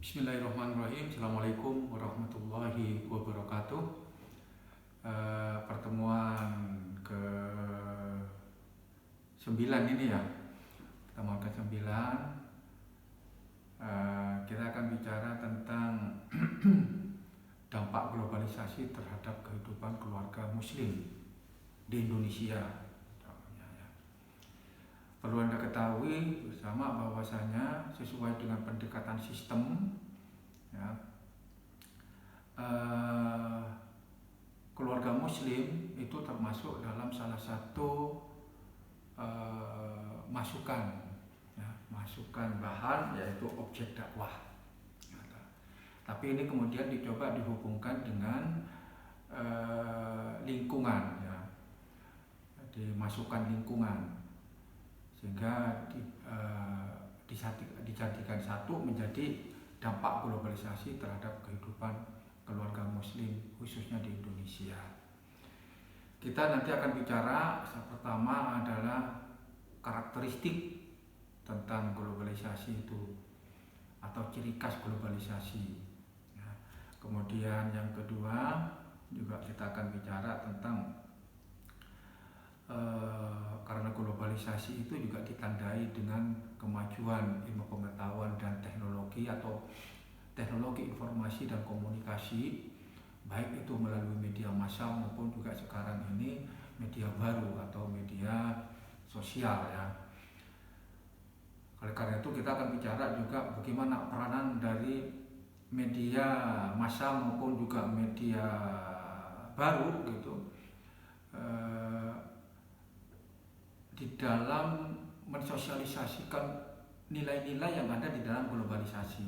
Bismillahirrahmanirrahim. Assalamualaikum warahmatullahi wabarakatuh. Pertemuan ke 9 ini ya. Pertemuan ke 9. Kita akan bicara tentang dampak globalisasi terhadap kehidupan keluarga muslim di Indonesia. Perlu Anda ketahui bersama bahwasanya sesuai dengan pendekatan sistem ya, keluarga muslim itu termasuk dalam salah satu masukan bahan, yaitu objek dakwah. Tapi ini kemudian dicoba dihubungkan dengan lingkungan ya, dimasukkan lingkungan sehingga dijadikan satu menjadi dampak globalisasi terhadap kehidupan keluarga muslim khususnya di Indonesia. Kita nanti akan bicara pertama adalah karakteristik tentang globalisasi itu atau ciri khas globalisasi. Kemudian yang kedua juga kita akan bicara tentang karena globalisasi itu juga ditandai dengan kemajuan ilmu pengetahuan dan teknologi atau teknologi informasi dan komunikasi, baik itu melalui media massal maupun juga sekarang ini media baru atau media sosial ya. Oleh karena itu kita akan bicara juga bagaimana peranan dari media massal maupun juga media baru gitu di dalam mensosialisasikan nilai-nilai yang ada di dalam globalisasi.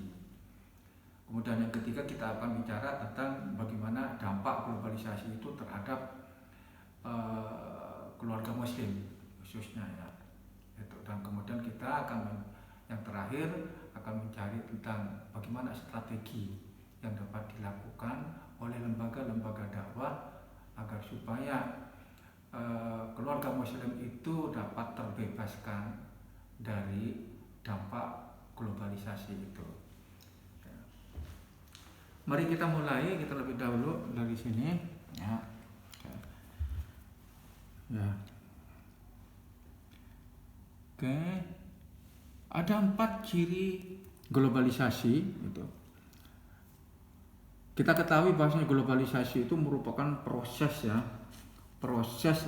Kemudian yang ketiga kita akan bicara tentang bagaimana dampak globalisasi itu terhadap keluarga muslim khususnya ya. Dan kemudian kita akan yang terakhir akan mencari tentang bagaimana strategi yang dapat dilakukan oleh lembaga-lembaga dakwah agar supaya keluarga muslim itu dapat terbebaskan dari dampak globalisasi itu. Mari kita mulai, kita lebih dahulu dari sini ya. Ya. Oke. Ada 4 ciri globalisasi itu. Kita ketahui bahwasanya globalisasi itu merupakan proses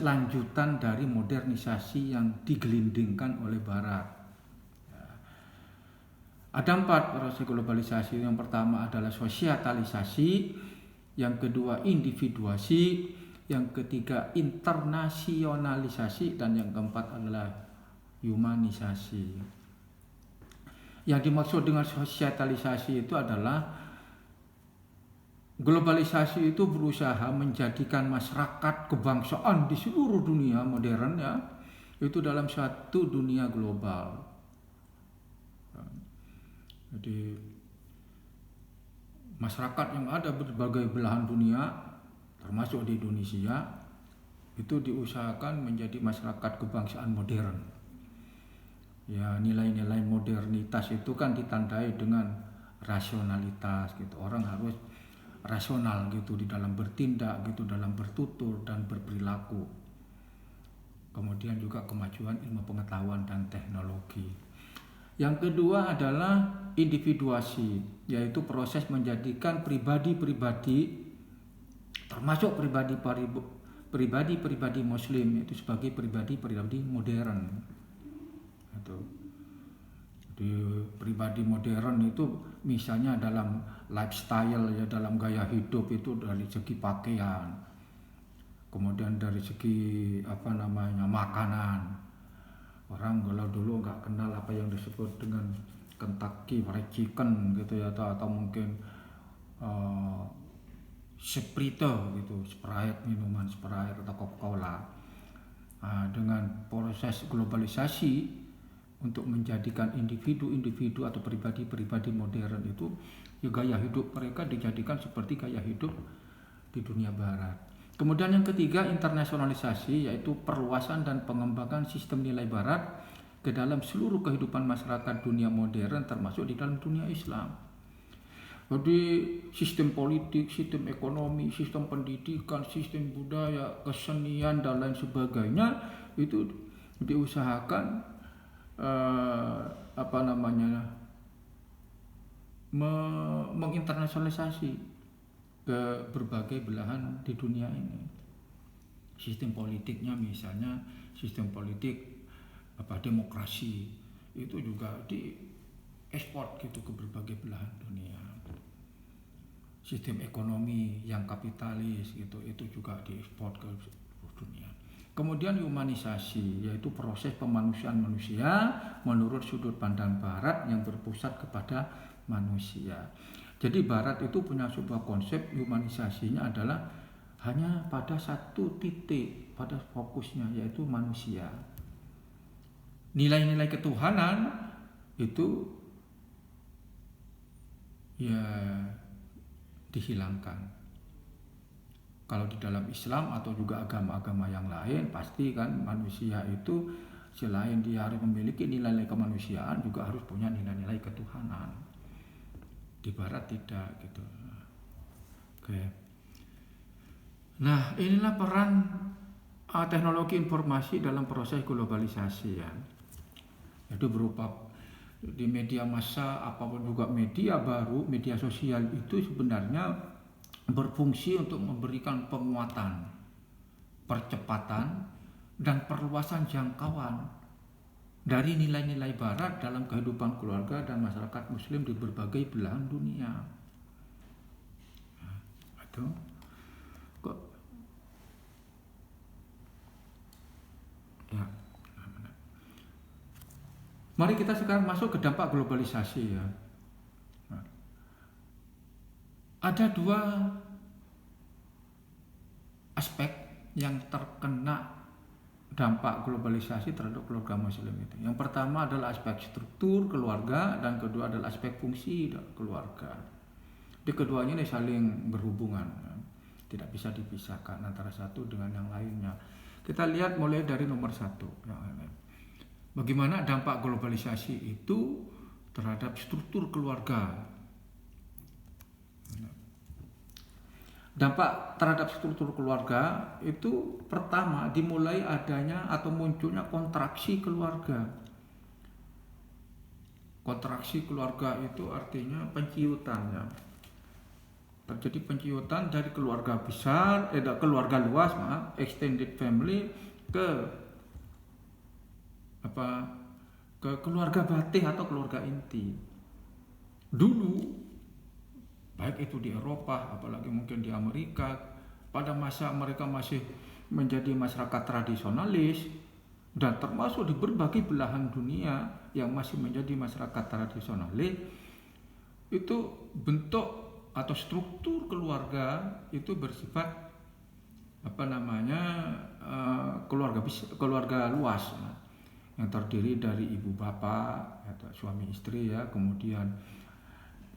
lanjutan dari modernisasi yang digelindingkan oleh Barat. Ada 4 proses globalisasi. Yang pertama adalah sosialisasi, yang kedua individuasi, yang ketiga internasionalisasi, dan yang keempat adalah humanisasi. Yang dimaksud dengan sosialisasi itu adalah globalisasi itu berusaha menjadikan masyarakat kebangsaan di seluruh dunia modern ya, itu dalam satu dunia global. Jadi masyarakat yang ada berbagai belahan dunia termasuk di Indonesia itu diusahakan menjadi masyarakat kebangsaan modern. Ya, nilai-nilai modernitas itu kan ditandai dengan rasionalitas gitu. Orang harus rasional gitu di dalam bertindak gitu, dalam bertutur dan berperilaku. Kemudian juga kemajuan ilmu pengetahuan dan teknologi. Yang kedua adalah individuasi, yaitu proses menjadikan pribadi-pribadi termasuk pribadi-pribadi muslim itu sebagai pribadi-pribadi modern. Itu. Di pribadi modern itu misalnya dalam lifestyle ya, dalam gaya hidup itu dari segi pakaian, kemudian dari segi makanan. Orang kalau dulu nggak kenal apa yang disebut dengan Kentucky Fried Chicken gitu ya, atau mungkin Sprite gitu, minuman Sprite atau Coca-Cola. Dengan proses globalisasi untuk menjadikan individu-individu atau pribadi-pribadi modern itu ya, gaya hidup mereka dijadikan seperti gaya hidup di dunia barat. Kemudian yang ketiga internasionalisasi, yaitu perluasan dan pengembangan sistem nilai barat ke dalam seluruh kehidupan masyarakat dunia modern termasuk di dalam dunia Islam. Jadi sistem politik, sistem ekonomi, sistem pendidikan, sistem budaya, kesenian dan lain sebagainya itu diusahakan apa namanya menginternasionalisasi ke berbagai belahan di dunia ini. Sistem politiknya misalnya sistem politik demokrasi itu juga diekspor gitu ke berbagai belahan dunia. Sistem ekonomi yang kapitalis gitu itu juga diekspor ke seluruh dunia. Kemudian humanisasi, yaitu proses pemanusiaan manusia menurut sudut pandang Barat yang berpusat kepada manusia. Jadi Barat itu punya sebuah konsep humanisasinya adalah hanya pada satu titik, pada fokusnya yaitu manusia. Nilai-nilai ketuhanan itu ya dihilangkan. Kalau di dalam Islam atau juga agama-agama yang lain pasti kan manusia itu selain dia harus memiliki nilai-nilai kemanusiaan juga harus punya nilai-nilai ketuhanan. Di Barat tidak gitu. Oke. Nah, inilah peran teknologi informasi dalam proses globalisasi ya. Itu berupa di media massa apapun juga media baru, media sosial itu sebenarnya berfungsi untuk memberikan penguatan, percepatan, dan perluasan jangkauan dari nilai-nilai Barat dalam kehidupan keluarga dan masyarakat Muslim di berbagai belahan dunia. Itu kok ya. Mari kita sekarang masuk ke dampak globalisasi ya. Ada dua aspek yang terkena dampak globalisasi terhadap keluarga Muslim itu. Yang pertama adalah aspek struktur keluarga dan kedua adalah aspek fungsi keluarga. Di keduanya ini saling berhubungan, tidak bisa dipisahkan antara satu dengan yang lainnya. Kita lihat mulai dari nomor satu. Bagaimana dampak globalisasi itu terhadap struktur keluarga. Dampak terhadap struktur keluarga itu pertama dimulai adanya atau munculnya kontraksi keluarga. Kontraksi keluarga itu artinya penciutan ya. Terjadi penciutan dari keluarga besar, keluarga luas, extended family ke keluarga batin atau keluarga inti. Dulu baik itu di Eropa, apalagi mungkin di Amerika, pada masa mereka masih menjadi masyarakat tradisionalis dan termasuk di berbagai belahan dunia yang masih menjadi masyarakat tradisionalis, itu bentuk atau struktur keluarga itu bersifat keluarga luas yang terdiri dari ibu bapak atau suami istri ya, kemudian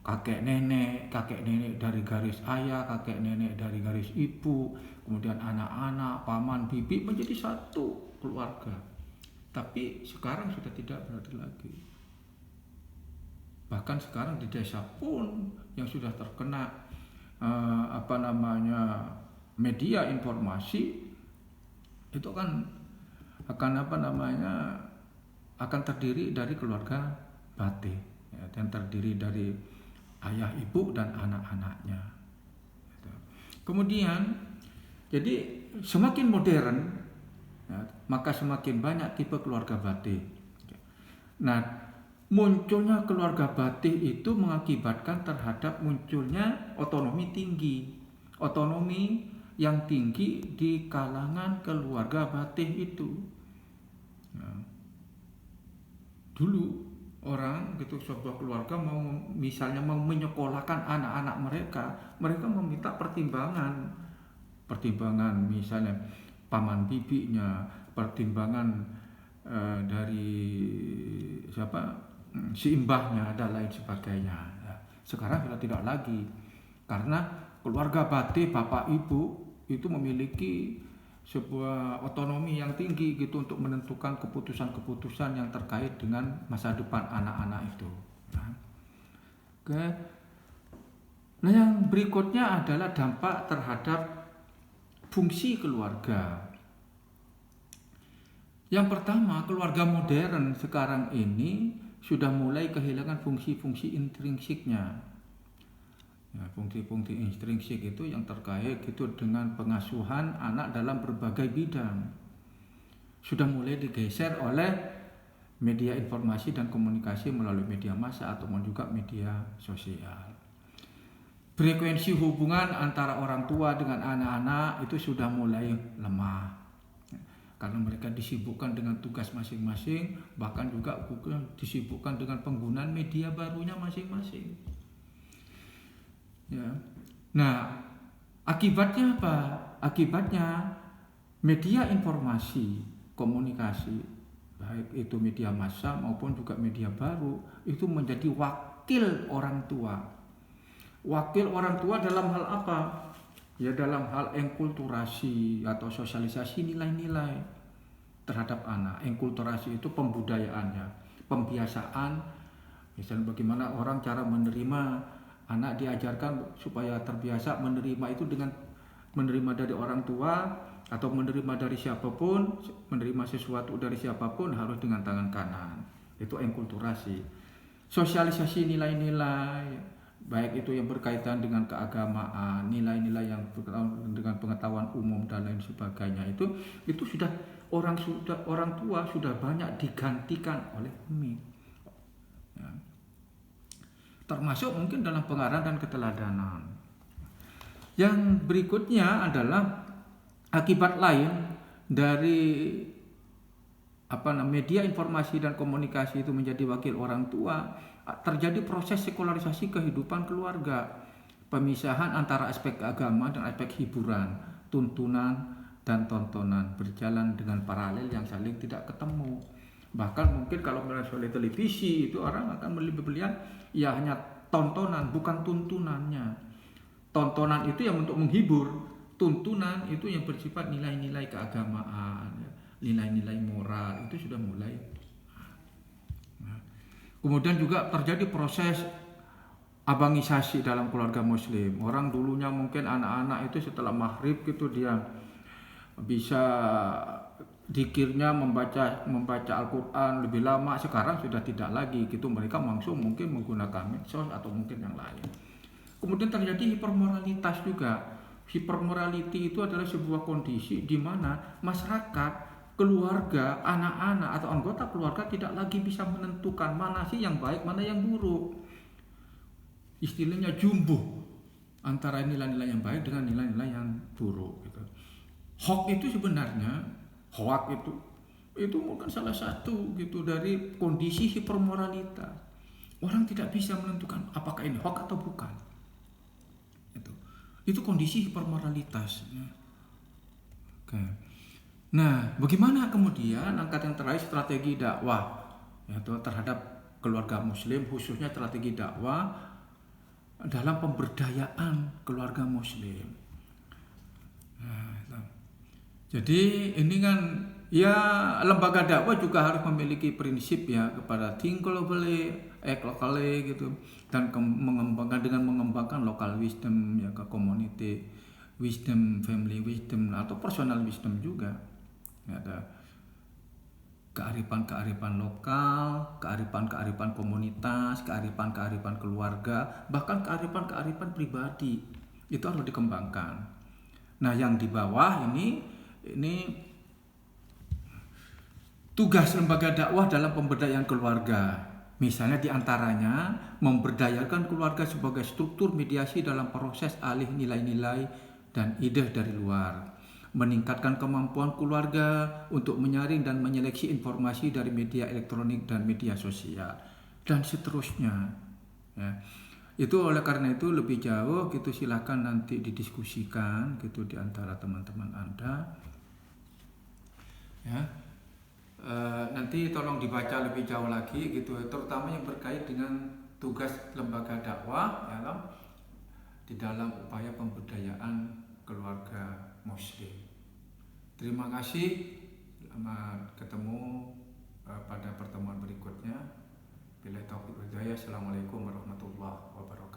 kakek nenek dari garis ayah, kakek nenek dari garis ibu, kemudian anak-anak, paman, bibi menjadi satu keluarga. Tapi sekarang sudah tidak berarti lagi. Bahkan sekarang di desa pun yang sudah terkena media informasi itu kan akan terdiri dari keluarga batin ya, dan terdiri dari ayah, ibu, dan anak-anaknya. Kemudian, jadi semakin modern, ya, maka semakin banyak tipe keluarga batin. Nah, munculnya keluarga batin itu mengakibatkan terhadap munculnya otonomi tinggi. Otonomi yang tinggi di kalangan keluarga batin itu. Nah, dulu orang gitu sebuah keluarga misalnya mau menyekolahkan anak-anak mereka meminta pertimbangan misalnya paman bibinya, pertimbangan dari si imbahnya dan lain sebagainya. Sekarang sudah tidak lagi karena keluarga batin bapak ibu itu memiliki sebuah otonomi yang tinggi gitu untuk menentukan keputusan-keputusan yang terkait dengan masa depan anak-anak itu. Nah, Nah, yang berikutnya adalah dampak terhadap fungsi keluarga. Yang pertama, keluarga modern sekarang ini sudah mulai kehilangan fungsi-fungsi intrinsiknya. Ya, fungsi-fungsi intrinsik itu yang terkait gitu dengan pengasuhan anak dalam berbagai bidang sudah mulai digeser oleh media informasi dan komunikasi melalui media massa ataupun juga media sosial. Frekuensi hubungan antara orang tua dengan anak-anak itu sudah mulai lemah karena mereka disibukkan dengan tugas masing-masing, bahkan juga disibukkan dengan penggunaan media barunya masing-masing. Ya. Nah, akibatnya apa? Akibatnya media informasi, komunikasi, baik itu media massa maupun juga media baru, itu menjadi wakil orang tua. Wakil orang tua dalam hal apa? Ya dalam hal enkulturasi atau sosialisasi nilai-nilai terhadap anak. Enkulturasi itu pembudayaannya, pembiasaan. Misalnya bagaimana orang cara menerima anak, diajarkan supaya terbiasa menerima itu dengan menerima dari orang tua atau menerima dari siapapun, menerima sesuatu dari siapapun harus dengan tangan kanan. Itu enkulturasi. Sosialisasi nilai-nilai, baik itu yang berkaitan dengan keagamaan, nilai-nilai yang berkaitan dengan pengetahuan umum dan lain sebagainya, itu sudah orang tua sudah banyak digantikan oleh umi. Ya. Termasuk mungkin dalam pengarahan dan keteladanan. Yang berikutnya adalah akibat lain dari media informasi dan komunikasi itu menjadi wakil orang tua, terjadi proses sekularisasi kehidupan keluarga, pemisahan antara aspek agama dan aspek hiburan, tuntunan dan tontonan berjalan dengan paralel yang saling tidak ketemu. Bahkan mungkin kalau melalui televisi itu orang akan melihat ya hanya tontonan, bukan tuntunannya. Tontonan itu yang untuk menghibur, tuntunan itu yang bersifat nilai-nilai keagamaan, nilai-nilai moral, itu sudah mulai. Nah, kemudian juga terjadi proses abangisasi dalam keluarga muslim. Orang dulunya mungkin anak-anak itu setelah maghrib gitu dia bisa dikirnya membaca Al-Quran lebih lama. Sekarang sudah tidak lagi gitu, mereka langsung mungkin menggunakan medsos atau mungkin yang lain. Kemudian terjadi hipermoralitas juga. Hipermorality itu adalah sebuah kondisi di mana masyarakat, keluarga, anak-anak atau anggota keluarga tidak lagi bisa menentukan mana sih yang baik, mana yang buruk. Istilahnya jumbuh antara nilai-nilai yang baik dengan nilai-nilai yang buruk. Gitu. Hoax itu sebenarnya, itu mungkin salah satu gitu dari kondisi hipermoralitas. Orang tidak bisa menentukan apakah ini hoax atau bukan. Itu kondisi hipermoralitas. Oke. Nah, bagaimana kemudian angkatan terakhir strategi dakwah yaitu terhadap keluarga muslim, khususnya strategi dakwah dalam pemberdayaan keluarga muslim. Nah, jadi ini kan ya lembaga dakwah juga harus memiliki prinsip ya kepada think globally, act locally gitu, dan mengembangkan local wisdom ya ke community wisdom, family wisdom atau personal wisdom juga. Ya, ada kearifan lokal, kearifan komunitas, kearifan keluarga, bahkan kearifan pribadi itu harus dikembangkan. Nah, yang di bawah ini tugas lembaga dakwah dalam pemberdayaan keluarga. Misalnya diantaranya memberdayakan keluarga sebagai struktur mediasi dalam proses alih nilai-nilai dan ide dari luar. Meningkatkan kemampuan keluarga untuk menyaring dan menyeleksi informasi dari media elektronik dan media sosial. Dan seterusnya. Ya. Itu oleh karena itu lebih jauh gitu silakan nanti didiskusikan gitu di antara teman-teman Anda. Ya. Nanti tolong dibaca lebih jauh lagi gitu, terutama yang berkait dengan tugas lembaga dakwah ya, di dalam upaya pemberdayaan keluarga muslim. Terima kasih, selamat ketemu pada pertemuan berikutnya. Bila taufiq wal hidayah. Assalamualaikum warahmatullahi wabarakatuh.